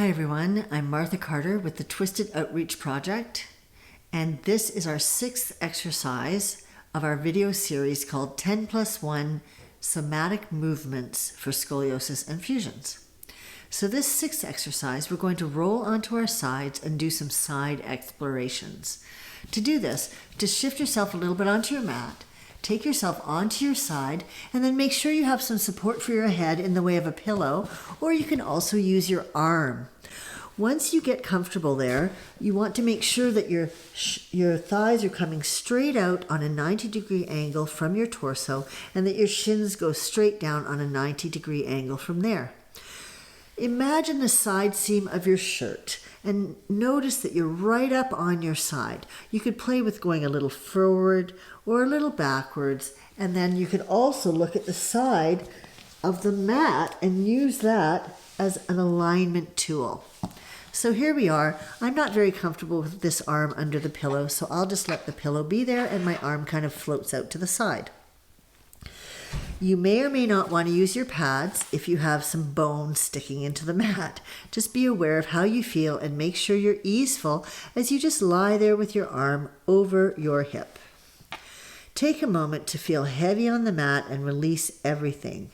Hi everyone, I'm Martha Carter with the Twisted Outreach Project, and this is our 6th exercise of our video series called 10+1 Somatic Movements for Scoliosis and Fusions. So this 6th exercise, we're going to roll onto our sides and do some side explorations. To do this, just shift yourself a little bit onto your mat, take yourself onto your side, and then make sure you have some support for your head in the way of a pillow, or you can also use your arm. Once you get comfortable there, you want to make sure that your thighs are coming straight out on a 90-degree angle from your torso, and that your shins go straight down on a 90-degree angle from there. Imagine the side seam of your shirt and notice that you're right up on your side. You could play with going a little forward or a little backwards, and then you could also look at the side of the mat and use that as an alignment tool. So here we are. I'm not very comfortable with this arm under the pillow, so I'll just let the pillow be there and my arm kind of floats out to the side. You may or may not want to use your pads if you have some bone sticking into the mat. Just be aware of how you feel and make sure you're easeful as you just lie there with your arm over your hip. Take a moment to feel heavy on the mat and release everything.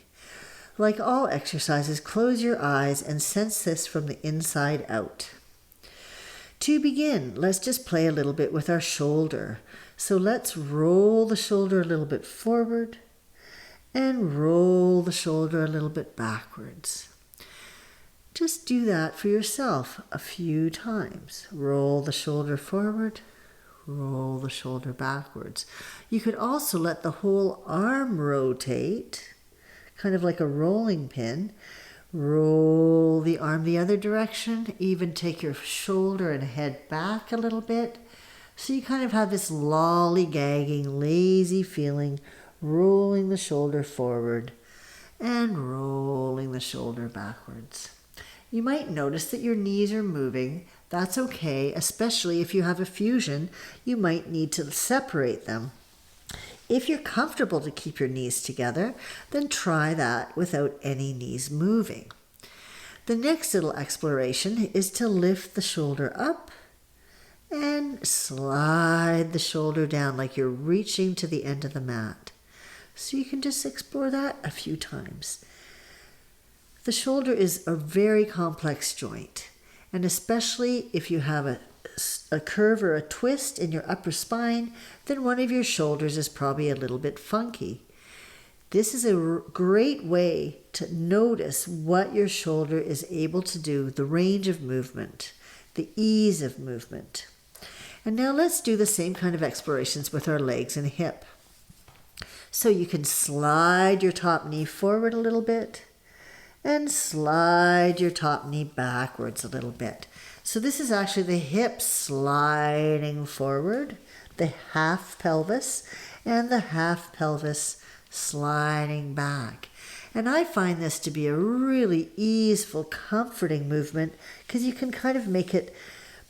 Like all exercises, close your eyes and sense this from the inside out. To begin, let's just play a little bit with our shoulder. So let's roll the shoulder a little bit forward and roll the shoulder a little bit backwards. Just do that for yourself a few times. Roll the shoulder forward, roll the shoulder backwards. You could also let the whole arm rotate, kind of like a rolling pin. Roll the arm the other direction, even take your shoulder and head back a little bit. So you kind of have this lollygagging, lazy feeling, rolling the shoulder forward and rolling the shoulder backwards. You might notice that your knees are moving. That's okay, especially if you have a fusion. You might need to separate them. If you're comfortable to keep your knees together, then try that without any knees moving. The next little exploration is to lift the shoulder up and slide the shoulder down like you're reaching to the end of the mat. So you can just explore that a few times. The shoulder is a very complex joint, and especially if you have a curve or a twist in your upper spine, then one of your shoulders is probably a little bit funky. This is a great way to notice what your shoulder is able to do, the range of movement, the ease of movement. And now let's do the same kind of explorations with our legs and hip. So you can slide your top knee forward a little bit and slide your top knee backwards a little bit. So this is actually the hips sliding forward, the half pelvis, and the half pelvis sliding back. And I find this to be a really easeful, comforting movement because you can kind of make it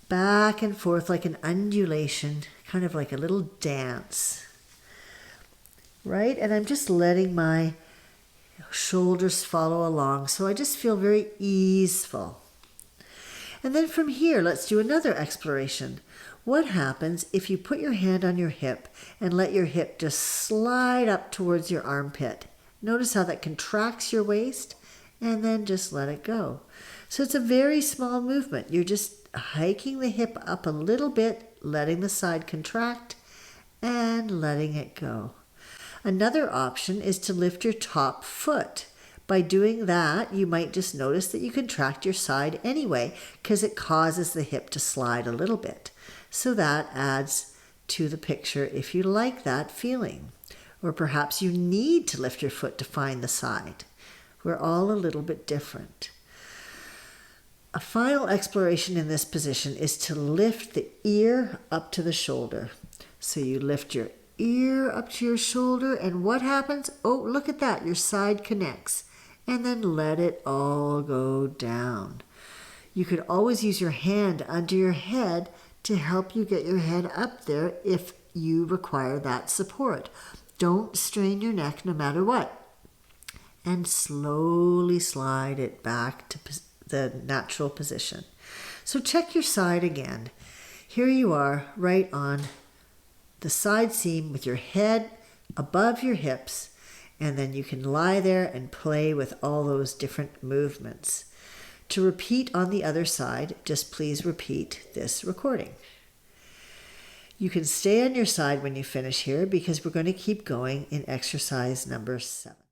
back and forth like an undulation, kind of like a little dance. Right? And I'm just letting my shoulders follow along. So I just feel very easeful. And then from here, let's do another exploration. What happens if you put your hand on your hip and let your hip just slide up towards your armpit? Notice how that contracts your waist and then just let it go. So it's a very small movement. You're just hiking the hip up a little bit, letting the side contract and letting it go. Another option is to lift your top foot. By doing that, you might just notice that you contract your side anyway because it causes the hip to slide a little bit. So that adds to the picture if you like that feeling. Or perhaps you need to lift your foot to find the side. We're all a little bit different. A final exploration in this position is to lift the ear up to the shoulder. So you lift your ear up to your shoulder, and what happens? Oh, look at that. Your side connects. And then let it all go down. You could always use your hand under your head to help you get your head up there if you require that support. Don't strain your neck no matter what. And slowly slide it back to the natural position. So check your side again. Here you are right on the side seam with your head above your hips, and then you can lie there and play with all those different movements. To repeat on the other side, just please repeat this recording. You can stay on your side when you finish here because we're going to keep going in exercise number 7.